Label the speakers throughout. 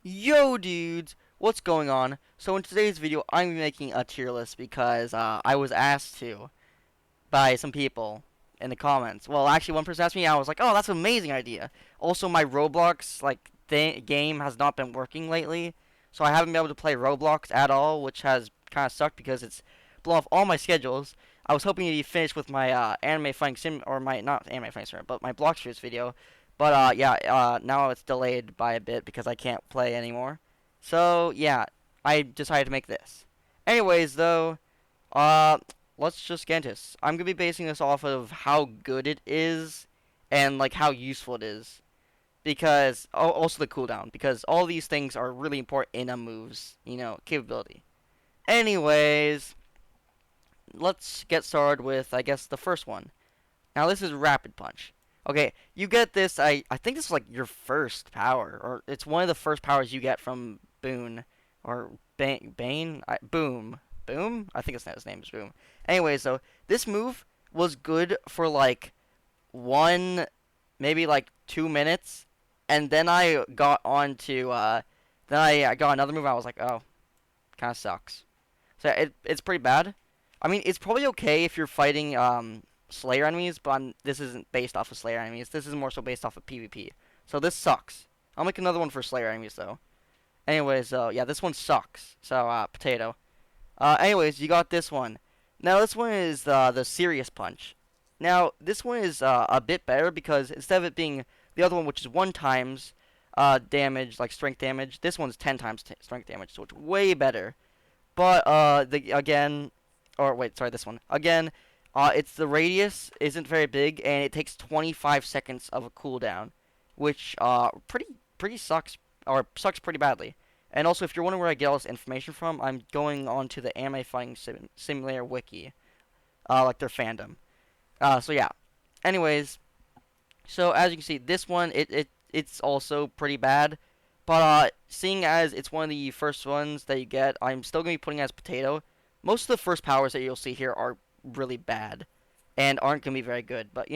Speaker 1: Yo dudes, what's going on? So in today's video I'm making a tier list because I was asked to by some people in the comments. Well, actually one person asked me, I was like, oh, that's an amazing idea. Also, my Roblox game has not been working lately, so I haven't been able to play Roblox at all, which has kind of sucked because it's blown off all my schedules. I was hoping to be finished with my anime fighting sim, or my, not anime fighting sim, but my block shooters video. But yeah, now it's delayed by a bit because I can't play anymore. So yeah, I decided to make this. Anyways, though, uh, let's just get into this. I'm gonna be basing this off of how good it is and like how useful it is, because also the cooldown, because all these things are really important in a move's capability. Anyways, let's get started with, I guess, the first one. Now this is Rapid Punch. Okay, you get this. I think this is like your first power, or it's one of the first powers you get from Boone or Bane. Boom. I think his name is Boom. Anyways, so this move was good for like one, maybe like 2 minutes, and then I got on to then I got another move. I was like, oh, kind of sucks. So it's pretty bad. I mean, it's probably okay if you're fighting Slayer enemies, but this isn't based off of Slayer enemies. This is more so based off of PvP. So this sucks. I'll make another one for Slayer enemies though. Anyways, yeah, this one sucks. So potato. Anyways, you got this one. Now this one is the serious punch. Now this one is a bit better because instead of it being the other one, which is 1 times damage, like strength damage, this one's 10 times strength damage, so it's way better. But this one again. It's the radius isn't very big, and it takes 25 seconds of a cooldown, which pretty sucks, or sucks pretty badly. And also, if you're wondering where I get all this information from, I'm going on to the Anime Fighting Simulator wiki, like their fandom. So yeah. Anyways, so as you can see, this one it's also pretty bad. But seeing as it's one of the first ones that you get, I'm still gonna be putting it as potato. Most of the first powers that you'll see here are really bad and aren't gonna be very good, but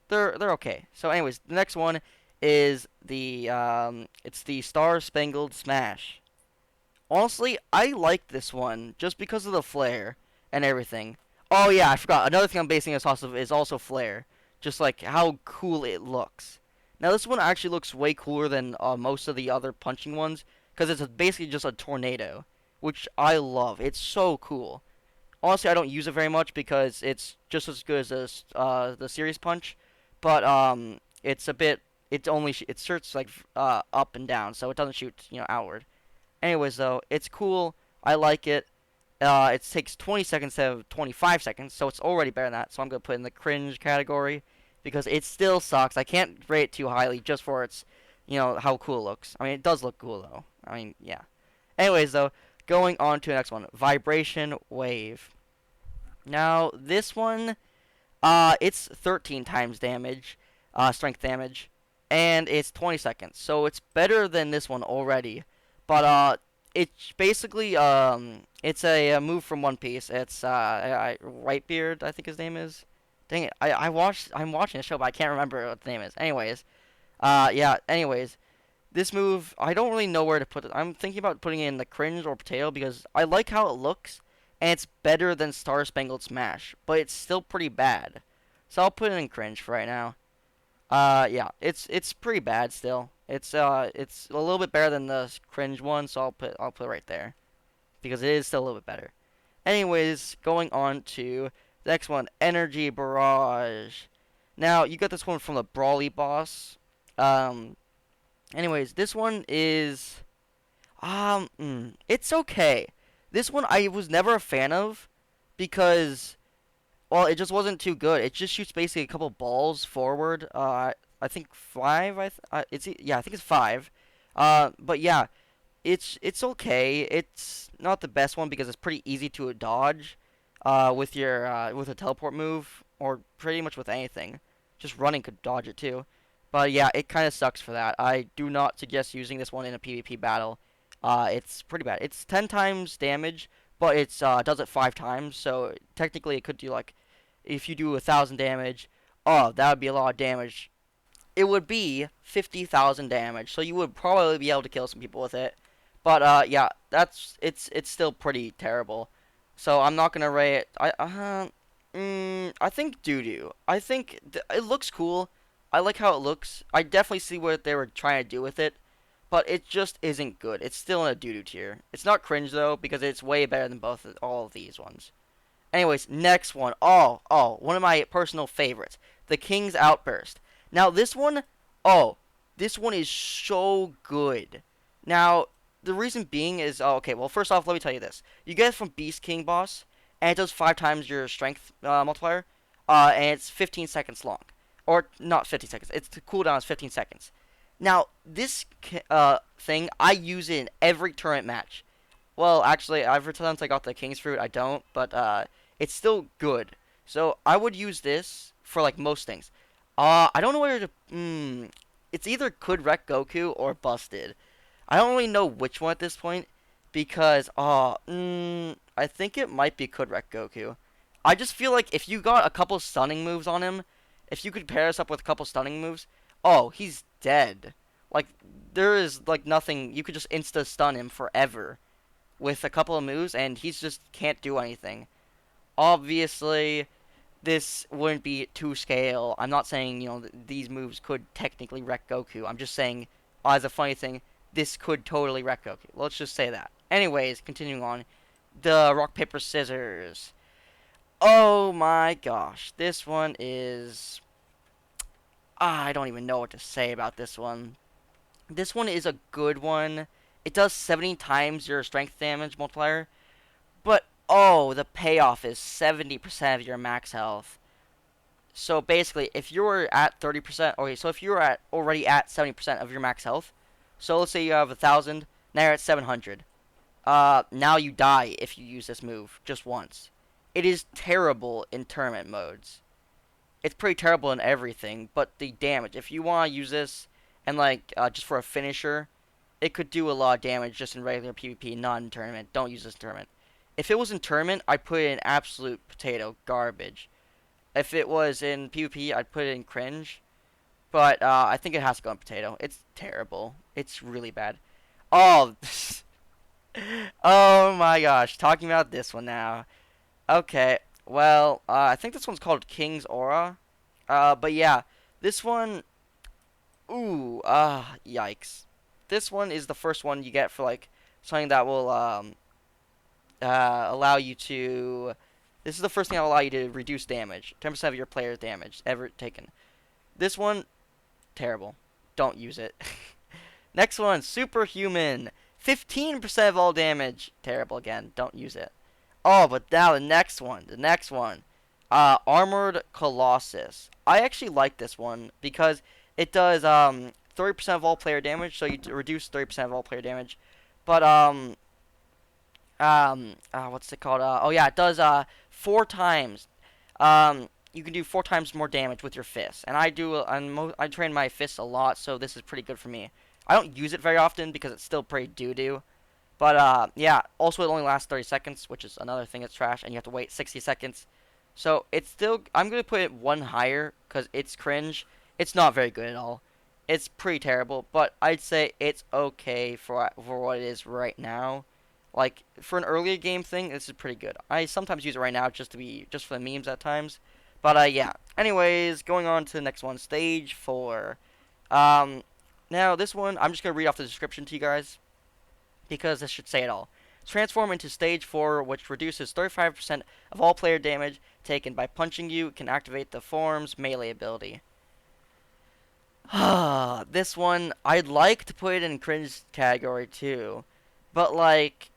Speaker 1: they're okay. So anyways, the next one is the it's the Star Spangled Smash. Honestly, I like this one just because of the flare and everything. Oh yeah, I forgot. Another thing I'm basing this off of is also flare. Just like how cool it looks. Now this one actually looks way cooler than most of the other punching ones because it's basically just a tornado, which I love. It's so cool. Honestly, I don't use it very much because it's just as good as the Serious Punch, but it's a bit. It shoots like up and down, so it doesn't shoot outward. Anyways, though, it's cool. I like it. It takes 20 seconds instead of 25 seconds, so it's already better than that. So I'm gonna put it in the cringe category because it still sucks. I can't rate it too highly just for its, how cool it looks. I mean, it does look cool though. I mean, yeah. Anyways, though, going on to the next one, Vibration Wave. Now this one, it's 13 times damage, strength damage, and it's 20 seconds. So it's better than this one already. But it's basically it's a move from One Piece. It's Whitebeard, I think his name is. Dang it, I'm watching the show, but I can't remember what the name is. Anyways, yeah. Anyways, this move I don't really know where to put it. I'm thinking about putting it in the cringe or potato because I like how it looks, and it's better than Star Spangled Smash, but it's still pretty bad. So I'll put it in cringe for right now. Yeah, it's pretty bad still. It's a little bit better than the cringe one, so I'll put it right there because it is still a little bit better. Anyways, going on to the next one, Energy Barrage. Now you got this one from the Brawly boss. Anyways, this one is it's okay. This one I was never a fan of because, well, it just wasn't too good. It just shoots basically a couple balls forward. I think five. I think it's five. But yeah, it's okay. It's not the best one because it's pretty easy to dodge. With your with a teleport move or pretty much with anything. Just running could dodge it too. But yeah, it kind of sucks for that. I do not suggest using this one in a PvP battle. It's pretty bad. It's 10 times damage, but it's does it 5 times. So technically, it could do like if you do 1,000 damage. Oh, that would be a lot of damage. it would be 50,000 damage, so you would probably be able to kill some people with it. But yeah, it's still pretty terrible. So I'm not gonna rate it. I think doo doo. I think it looks cool. I like how it looks. I definitely see what they were trying to do with it, but it just isn't good. It's still in a doo doo tier. It's not cringe though because it's way better than all of these ones. Anyways, next one. One of my personal favorites. The King's Outburst. Now, this one is so good. Now, the reason being is, okay, well, first off, let me tell you this. You get it from Beast King Boss, and it does 5 times your strength multiplier, and it's 15 seconds long. Or, not 15 seconds. The cooldown is 15 seconds. Now, this thing, I use it in every tournament match. Well, actually, every time I got the King's Fruit, I don't, but it's still good. So I would use this for like most things. I don't know where to. It's either could wreck Goku or busted. I don't really know which one at this point because I think it might be could wreck Goku. I just feel like if you got a couple stunning moves on him, if you could pair us up with a couple stunning moves, he's dead. Like there is like nothing. You could just insta stun him forever with a couple of moves, and he's just can't do anything. Obviously, this wouldn't be to scale. I'm not saying, these moves could technically wreck Goku. I'm just saying, as a funny thing, this could totally wreck Goku. Let's just say that. Anyways, continuing on. The rock, paper, scissors. Oh my gosh. This one is... I don't even know what to say about this one. This one is a good one. It does 70 times your strength damage multiplier. But, the payoff is 70% of your max health. So basically, if you're at 30%, okay, so if you're already at 70% of your max health, so let's say you have 1,000, now you're at 700. Now you die if you use this move just once. It is terrible in tournament modes. It's pretty terrible in everything, but the damage, if you want to use this and just for a finisher, it could do a lot of damage just in regular PvP, not in tournament. Don't use this in tournament. If it was in tournament, I'd put it in absolute potato garbage. If it was in PvP, I'd put it in cringe. But I think it has to go in potato. It's terrible. It's really bad. Oh, oh my gosh. Talking about this one now. Okay. Well, I think this one's called King's Aura. But yeah, this one. Ooh. Yikes. This one is the first one you get for like something that will allow you to. This is the first thing that will allow you to reduce damage. 10% of your player's damage ever taken. This one, terrible. Don't use it. Next one, Superhuman. 15% of all damage. Terrible again. Don't use it. Oh, but now the next one. Armored Colossus. I actually like this one because it does 30% of all player damage, so you reduce 30% of all player damage. But what's it called? It does 4 times. You can do 4 times more damage with your fists, and I train my fists a lot, so this is pretty good for me. I don't use it very often because it's still pretty doo-doo. But yeah, also it only lasts 30 seconds, which is another thing that's trash, and you have to wait 60 seconds. So it's still, I'm gonna put it one higher because it's cringe. It's not very good at all. It's pretty terrible, but I'd say it's okay for what it is right now. Like for an earlier game thing, this is pretty good. I sometimes use it right now just for the memes at times. But yeah. Anyways, going on to the next one, stage 4. Now this one I'm just gonna read off the description to you guys because this should say it all. Transform into stage 4, which reduces 35% of all player damage taken by punching you. Can activate the form's melee ability. This one, I'd like to put it in cringe category too, but like,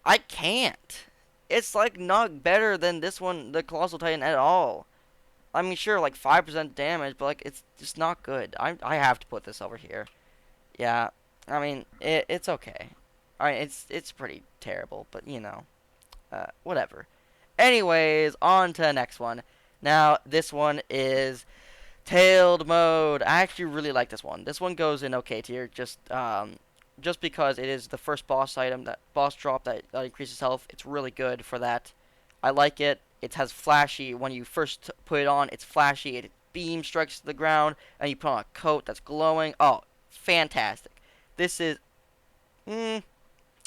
Speaker 1: I can't. It's like not better than this one, the Colossal Titan, at all. I mean, sure, like 5% damage, but like it's just not good. I have to put this over here. Yeah, I mean, it's okay. I mean, it's pretty terrible, but whatever. Anyways, on to the next one. Now, this one is Tailed Mode. I actually really like this one. This one goes in okay tier, just because it is the first boss item, that boss drop that increases health. It's really good for that. I like it. It has flashy, when you first put it on, it's flashy. It beam strikes the ground, and you put on a coat that's glowing. Oh, fantastic! This is. Mm,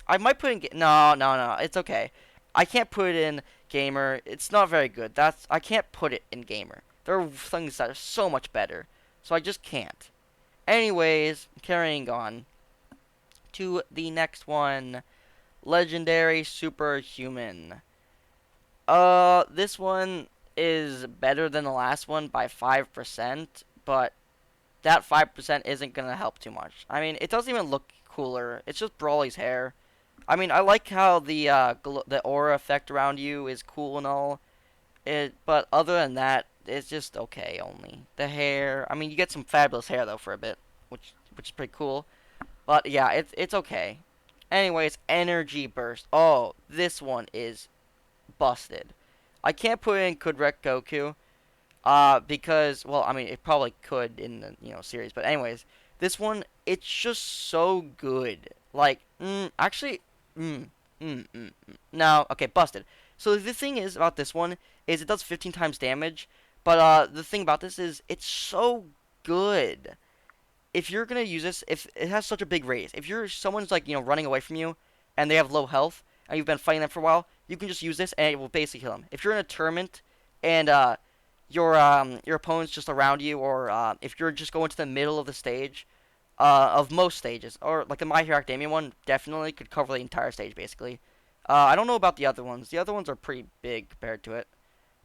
Speaker 1: I might put in. No, no, no. It's okay. I can't put it in gamer. It's not very good. I can't put it in gamer. There are things that are so much better, so I just can't. Anyways, carrying on to the next one. Legendary Superhuman. This one is better than the last one by 5%, but that 5% isn't gonna help too much. I mean, it doesn't even look cooler. It's just Brawly's hair. I mean, I like how the aura effect around you is cool and all. But other than that, it's just okay only. The hair. I mean, you get some fabulous hair though for a bit, which is pretty cool. But yeah, it's okay. Anyways, energy burst. Oh, this one is busted. I can't put in could wreck Goku. Because well, I mean, it probably could in the series, but anyways, this one it's just so good. Like, actually, mm, no, okay, busted. So the thing is about this one is it does 15 times damage, but the thing about this is it's so good. If you're gonna use this, if it has such a big radius, if you're someone's like running away from you, and they have low health, and you've been fighting them for a while, you can just use this and it will basically kill them. If you're in a tournament and your opponent's just around you, or if you're just going to the middle of the stage, of most stages, or like the My Hero Academia one, definitely could cover the entire stage basically. I don't know about the other ones. The other ones are pretty big compared to it.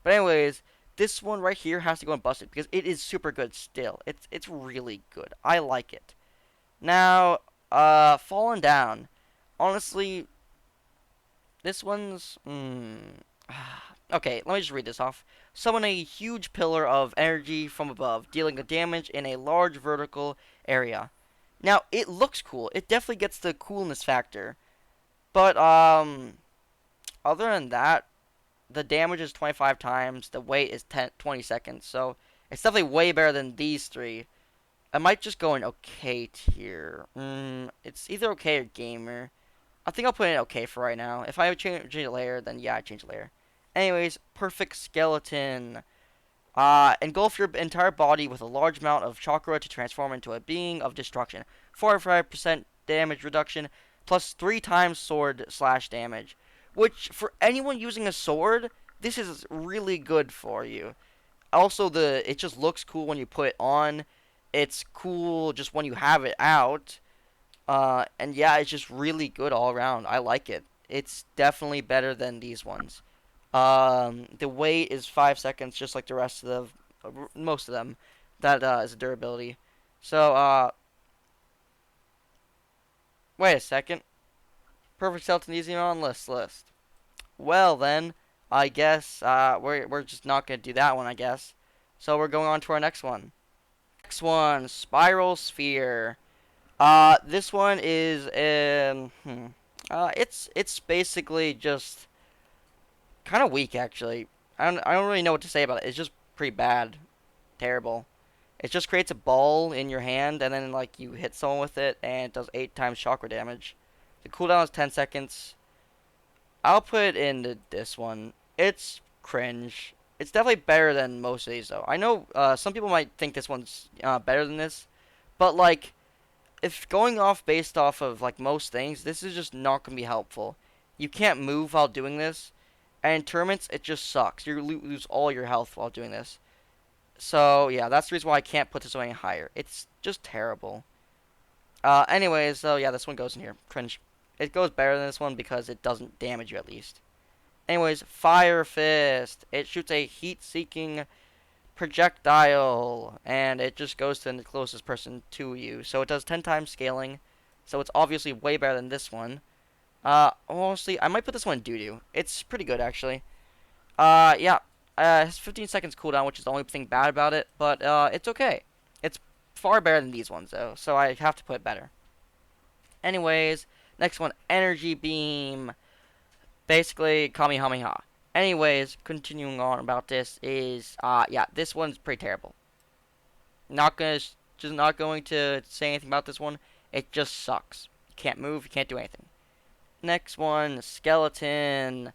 Speaker 1: But anyways, this one right here has to go and bust it because it is super good still. It's really good. I like it. Now, Fallen Down. Honestly, this one's okay, let me just read this off. Summon a huge pillar of energy from above, dealing a damage in a large vertical area. Now, it looks cool. It definitely gets the coolness factor. But other than that, the damage is 25 times, the wait is 20 seconds. So, it's definitely way better than these three. I might just go in okay tier. It's either okay or gamer. I think I'll put it in okay for right now. If I change a layer, then yeah, I change a layer. Anyways, perfect skeleton. Engulf your entire body with a large amount of chakra to transform into a being of destruction. 45% damage reduction, plus 3 times sword slash damage. Which, for anyone using a sword, this is really good for you. Also, it just looks cool when you put it on. It's cool just when you have it out. And yeah, it's just really good all around. I like it. It's definitely better than these ones. The wait is 5 seconds, just like the rest of most of them. That is a durability. So, wait a second. Perfect skeleton easy on list. Well then, I guess we're just not gonna do that one, I guess. So we're going on to our next one. Next one, Spiral Sphere. This one is it's basically just kind of weak actually. I don't really know what to say about it. It's just pretty bad, terrible. It just creates a ball in your hand and then like you hit someone with it and it does 8 times chakra damage. The cooldown is 10 seconds. I'll put in this one. It's cringe. It's definitely better than most of these though. I know some people might think this one's better than this, but like if going off based off of like most things, this is just not gonna be helpful. You can't move while doing this, and in tournaments it just sucks. You lose all your health while doing this. So yeah, that's the reason why I can't put this one any higher. It's just terrible. Anyways, so yeah, this one goes in here. Cringe. It goes better than this one because it doesn't damage you at least. Anyways, Fire Fist. It shoots a heat-seeking projectile, and it just goes to the closest person to you. So it does 10 times scaling, so it's obviously way better than this one. Honestly, I might put this one in doo-doo. It's pretty good, actually. Yeah. It has 15 seconds cooldown, which is the only thing bad about it, but, it's okay. It's far better than these ones, though, so I have to put it better. Anyways, next one, Energy Beam. Basically, Kamehameha. Anyways, continuing on about this is, yeah, this one's pretty terrible. Just not going to say anything about this one. It just sucks. You can't move, you can't do anything. Next one, Skeleton.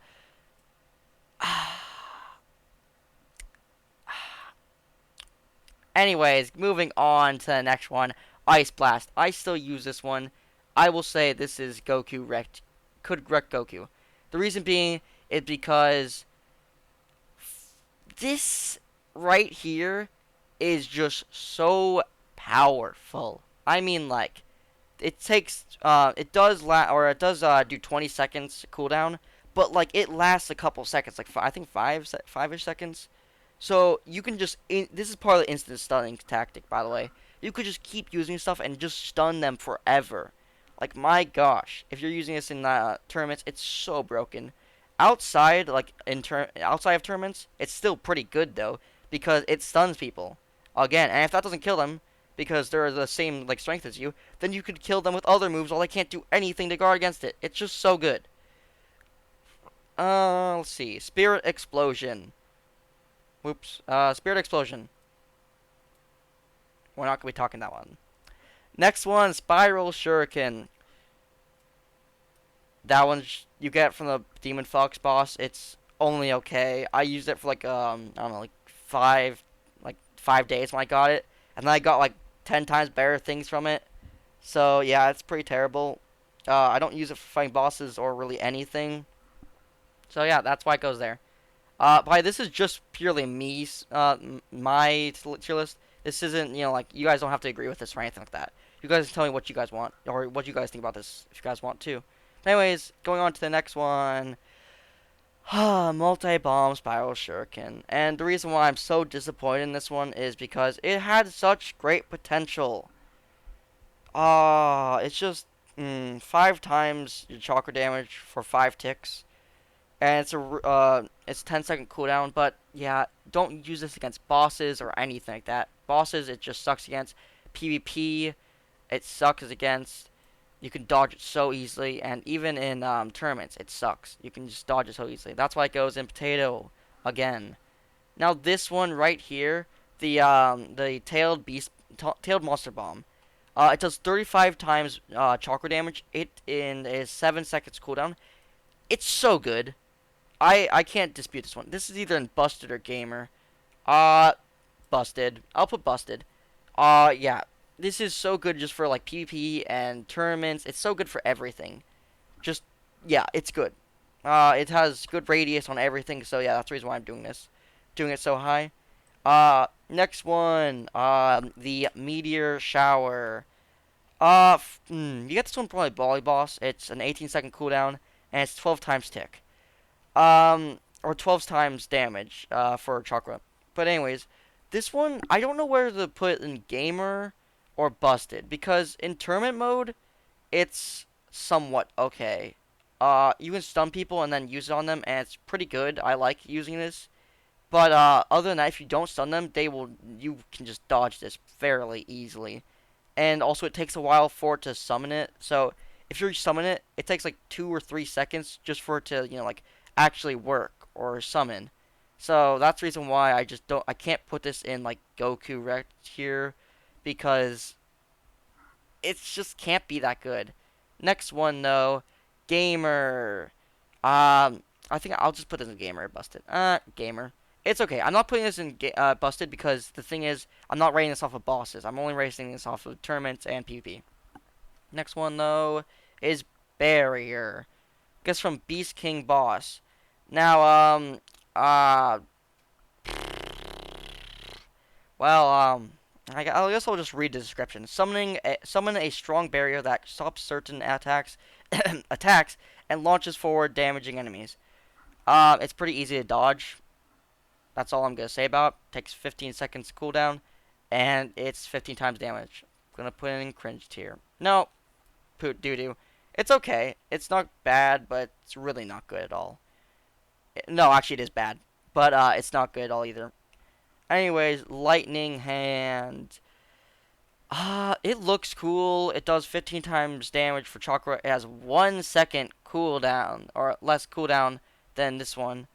Speaker 1: Anyways, moving on to the next one, Ice Blast. I still use this one. I will say this is Goku wrecked, could wreck Goku. The reason being is because this right here is just so powerful. I mean, like, it takes it does do 20 seconds cooldown, but like it lasts a couple seconds, like I think 5ish seconds. So you can just this is part of the instant stunning tactic, by the way. You could just keep using stuff and just stun them forever. Like, my gosh, if you're using this in tournaments, it's so broken. Outside of tournaments, it's still pretty good though, because it stuns people again. And if that doesn't kill them, because they're the same like strength as you, then you could kill them with other moves while they can't do anything to guard against it. It's just so good. Let's see. Spirit Explosion. Whoops. Spirit Explosion. We're not gonna be talking that one. Next one, Spiral Shuriken. That one you get from the Demon Fox boss. It's only okay. I used it for like I don't know, like 5 days when I got it, and then I got like 10 times better things from it. So yeah, it's pretty terrible. I don't use it for fighting bosses or really anything. So yeah, that's why it goes there. By this is just purely me, my tier list. This isn't, like, you guys don't have to agree with this or anything like that. You guys tell me what you guys want, or what you guys think about this, if you guys want to. Anyways, going on to the next one. Multi-bomb Spiral Shuriken. And the reason why I'm so disappointed in this one is because it had such great potential. It's just 5 times your chakra damage for 5 ticks, and it's 10-second cooldown. But yeah, don't use this against bosses or anything like that. Bosses, it just sucks against. PvP, it sucks against. You can dodge it so easily, and even in tournaments, it sucks. You can just dodge it so easily. That's why it goes in potato again. Now this one right here, the tailed monster bomb. It does 35 times chakra damage. It is 7 seconds cooldown. It's so good. I can't dispute this one. This is either in busted or gamer. Uh, Busted. I'll put busted. Yeah. This is so good just for like PvP and tournaments. It's so good for everything. Just, yeah, it's good. It has good radius on everything. So yeah, that's the reason why I'm doing this. Doing it so high. Next one. The Meteor Shower. You get this one from like Volley Boss. It's an 18-second cooldown, and it's 12 times tick. Or 12 times damage, for Chakra. But anyways, this one, I don't know whether to put in Gamer or Busted, because in Tournament mode, it's somewhat okay. You can stun people and then use it on them, and it's pretty good. I like using this. But, other than that, if you don't stun them, you can just dodge this fairly easily. And also it takes a while for it to summon it. So if you summon it, it takes like 2 or 3 seconds just for it to, like, actually work or summon. So that's the reason why I can't put this in like Goku Rect here, because it just can't be that good. Next one though, Gamer. I think I'll just put this in Gamer. Busted. Gamer. It's okay. I'm not putting this in Busted, because the thing is, I'm not rating this off of bosses. I'm only rating this off of tournaments and PvP. Next one though is Barrier. Gets from Beast King Boss. Now, uh, well, I guess I'll just read the description. Summon a strong barrier that stops certain attacks, attacks, and launches forward, damaging enemies. It's pretty easy to dodge. That's all I'm gonna say about it. Takes 15 seconds cooldown, and it's 15 times damage. I'm gonna put it in cringe tier. No, poot doo doo. It's okay. It's not bad, but it's really not good at all. No, actually, it is bad, but it's not good at all either. Anyways, Lightning Hand. It looks cool. It does 15 times damage for Chakra. It has 1 second cooldown, or less cooldown than this one,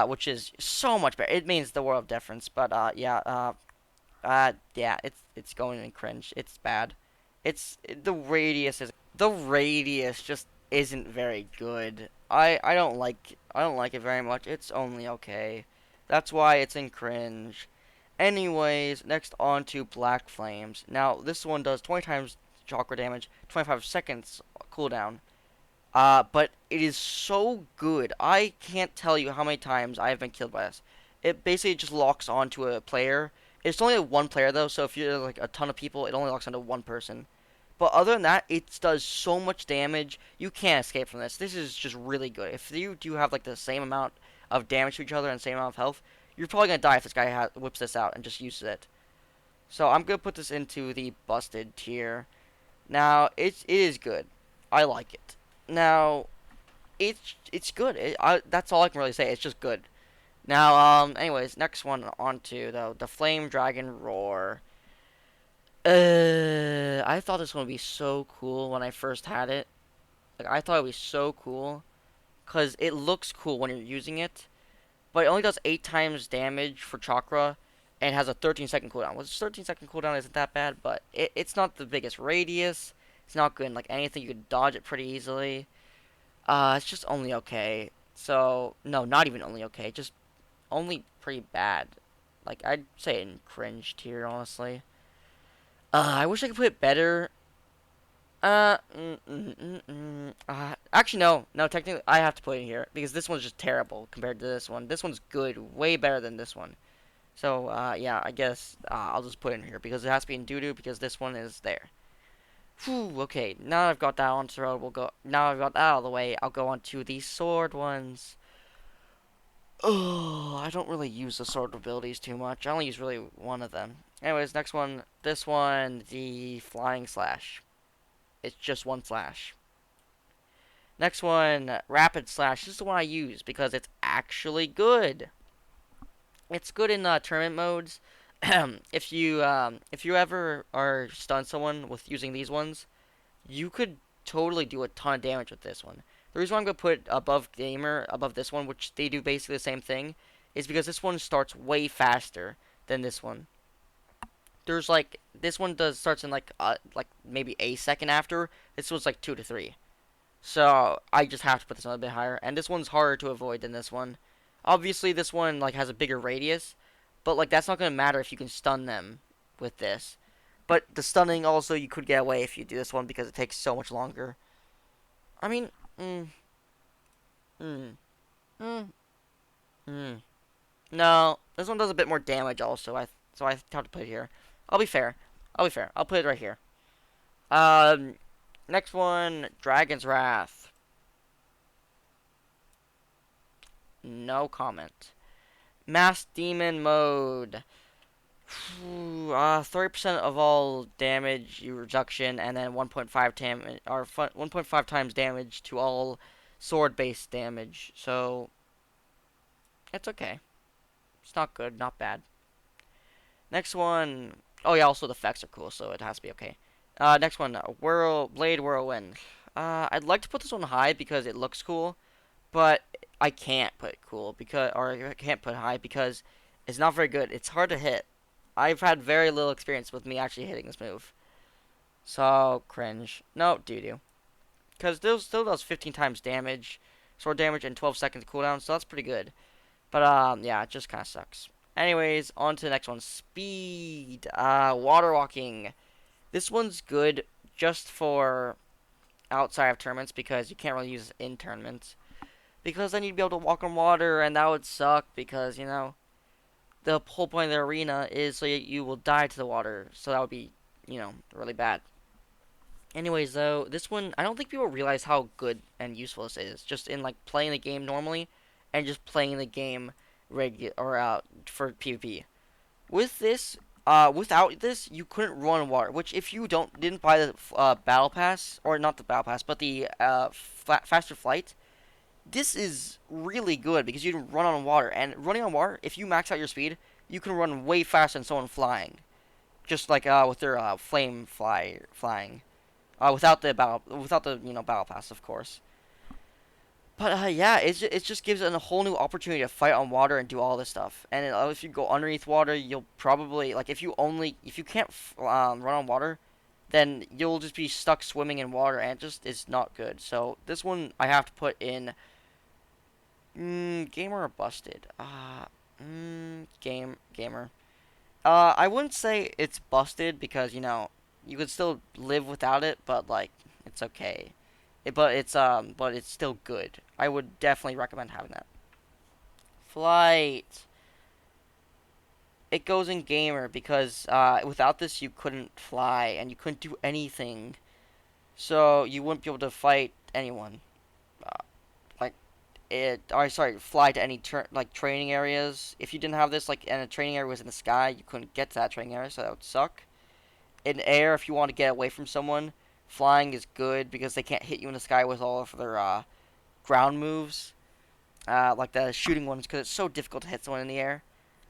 Speaker 1: which is so much better. It means the world of difference, but yeah, it's going in cringe. It's bad. The radius just isn't very good. I don't like it very much. It's only okay. That's why it's in cringe. Anyways, next on to Black Flames. Now, this one does 20 times chakra damage, 25 seconds cooldown. But it is so good. I can't tell you how many times I have been killed by this. It basically just locks onto a player. It's only one player though, so if you're like a ton of people, it only locks onto one person. But other than that, it does so much damage. You can't escape from this. This is just really good. If you do have like the same amount of damage to each other and same amount of health, you're probably gonna die if this guy whips this out and just uses it. So I'm gonna put this into the busted tier. Now it is good. I like it. Now it's good. That's all I can really say. It's just good. Now, anyways, next one on to though the Flame Dragon Roar. I thought this one would be so cool when I first had it. Like I thought it would be so cool, cause it looks cool when you're using it, but it only does 8 times damage for chakra, and has a 13-second cooldown. Which 13-second cooldown isn't that bad, but it's not the biggest radius. It's not good in like anything. You could dodge it pretty easily. It's just only okay. So, no, not even only okay. Just only pretty bad. Like, I'd say in cringe tier, honestly. I wish I could put it better. Actually, no. No, technically, I have to put it here. Because this one's just terrible compared to this one. This one's good. Way better than this one. So, yeah, I guess I'll just put it in here. Because it has to be in doo-doo. Because this one is there. Whew, okay, now I've got that on the road, now I've got that out of the way, I'll go on to the sword ones. Oh, I don't really use the sword abilities too much. I only use really one of them. Anyways, next one, this one, the flying slash. It's just one slash. Next one, rapid slash. This is the one I use because it's actually good. It's good in tournament modes. If you ever are stun someone with using these ones, you could totally do a ton of damage with this one. The reason why I'm going to put above Gamer, above this one, which they do basically the same thing, is because this one starts way faster than this one. There's like, this one starts in like maybe a second after. This one's like 2 to 3. So I just have to put this one a bit higher. And this one's harder to avoid than this one. Obviously this one like has a bigger radius, but like that's not going to matter if you can stun them with this. But the stunning also you could get away if you do this one because it takes so much longer. I mean, mm, mm, mm, mm. No, this one does a bit more damage also. So I have to put it here. I'll be fair. I'll be fair. I'll put it right here. Um, Next one, Dragon's Wrath. No comment. Mass Demon Mode. 30% of all damage reduction, and then 1.5 times damage to all sword-based damage. So it's okay. It's not good, not bad. Next one. Oh yeah, also the effects are cool, so it has to be okay. Next one, Blade Whirlwind. I'd like to put this one high because it looks cool, but I can't put it cool or I can't put high because it's not very good. It's hard to hit. I've had very little experience with me actually hitting this move. So, cringe. No, doo-doo. Because it still does 15 times damage, sword damage, and 12 seconds cooldown, so that's pretty good. But, yeah, it just kind of sucks. Anyways, on to the next one. Speed. Water walking. This one's good just for outside of tournaments because you can't really use it in tournaments. Because then you'd be able to walk on water, and that would suck because, you know, the whole point of the arena is so you will die to the water. So that would be, you know, really bad. Anyways, though, this one, I don't think people realize how good and useful this is. Just in, like, playing the game normally and just playing the game for PvP. With this, without this, you couldn't run water. Which, if you didn't buy the battle pass, or not the battle pass, but the faster flight, this is really good because you can run on water. And running on water, if you max out your speed, you can run way faster than someone flying. Just like with their flying. Without the battle pass, of course. But yeah, it just gives it a whole new opportunity to fight on water and do all this stuff. And if you go underneath water, you'll probably like if you can't run on water, then you'll just be stuck swimming in water, and it just is not good. So this one I have to put in gamer or busted. Gamer. I wouldn't say it's busted because you could still live without it, but like it's okay. But it's still good. I would definitely recommend having that. Flight. It goes in gamer because without this you couldn't fly and you couldn't do anything. So you wouldn't be able to fight anyone. Uh, like sorry, fly to any like training areas. If you didn't have this, like, and a training area was in the sky, you couldn't get to that training area, so that would suck. In air, if you want to get away from someone, flying is good because they can't hit you in the sky with all of their ground moves, like the shooting ones, because it's so difficult to hit someone in the air.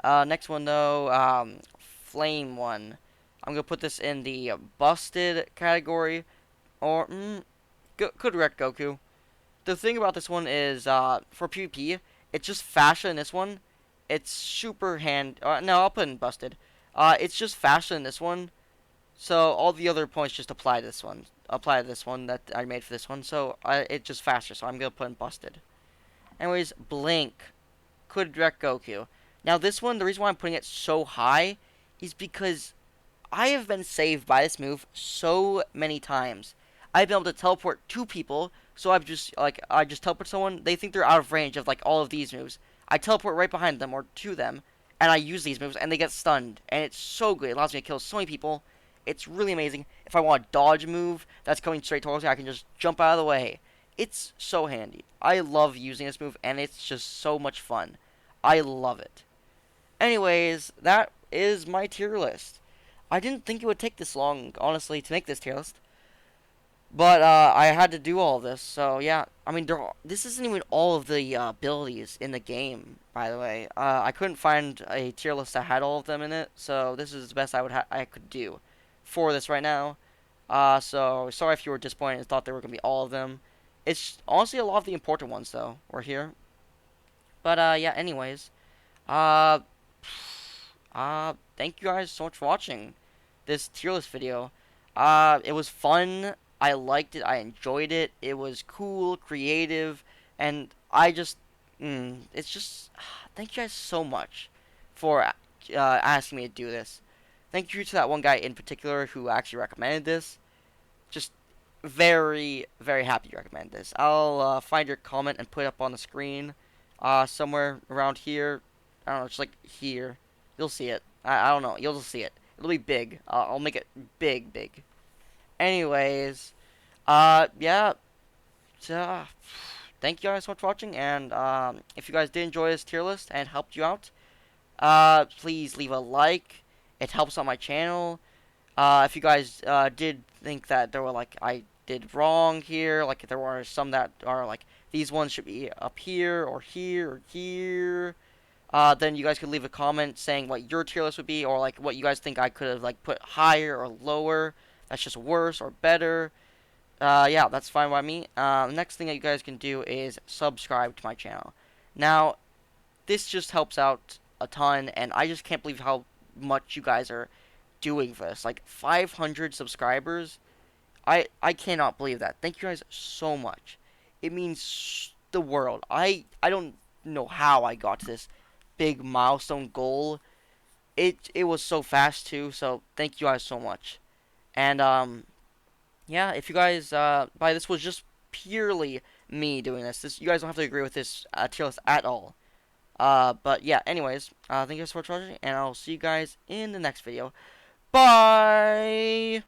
Speaker 1: Next one though, flame one. I'm gonna put this in the busted category, or could wreck Goku. The thing about this one is, for PvP, it's just faster than this one. It's super no, I'll put in busted. It's just faster than this one. So all the other points just apply to this one. Apply to this one that I made for this one. So it's just faster. So I'm gonna put in busted. Anyways, blink could direct Goku. Now this one, the reason why I'm putting it so high is because I have been saved by this move so many times. I've been able to teleport two people, so I just teleport someone. They think they're out of range of like all of these moves. I teleport right behind them or to them, and I use these moves, and they get stunned. And it's so good. It allows me to kill so many people. It's really amazing. If I want a dodge move that's coming straight towards me, I can just jump out of the way. It's so handy. I love using this move, and it's just so much fun. I love it. Anyways, that is my tier list. I didn't think it would take this long, honestly, to make this tier list. But I had to do all this, so yeah. I mean, this isn't even all of the abilities in the game, by the way. I couldn't find a tier list that had all of them in it, so this is the best I could do for this right now. So sorry if you were disappointed and thought there were gonna be all of them. It's honestly a lot of the important ones though were here. But yeah. Anyways, uh, thank you guys so much for watching this tier list video. It was fun. I liked it. I enjoyed it. It was cool, creative, and it's just, thank you guys so much for asking me to do this. Thank you to that one guy in particular who actually recommended this. Just very, very happy you recommended this. I'll find your comment and put it up on the screen, somewhere around here. I don't know, just like here. You'll see it. I don't know. You'll just see it. It'll be big. I'll make it big, big. Anyways, yeah. So, thank you guys so much for watching, and if you guys did enjoy this tier list and helped you out, please leave a like. It helps out my channel. If you guys did think that there were like I did wrong here, like if there were some that are like these ones should be up here or here or here, then you guys could leave a comment saying what your tier list would be, or like what you guys think I could have like put higher or lower. That's just worse or better. Yeah, that's fine by me. Next thing that you guys can do is subscribe to my channel. Now, this just helps out a ton, and I just can't believe how much you guys are doing for this. Like 500 subscribers. I cannot believe that. Thank you guys so much. It means the world. I don't know how I got to this big milestone goal. It was so fast too. So thank you guys so much. And yeah, if you guys by this was just purely me doing this. You guys don't have to agree with this tier list at all. But yeah, anyways, thank you guys so much for watching, and I'll see you guys in the next video. Bye!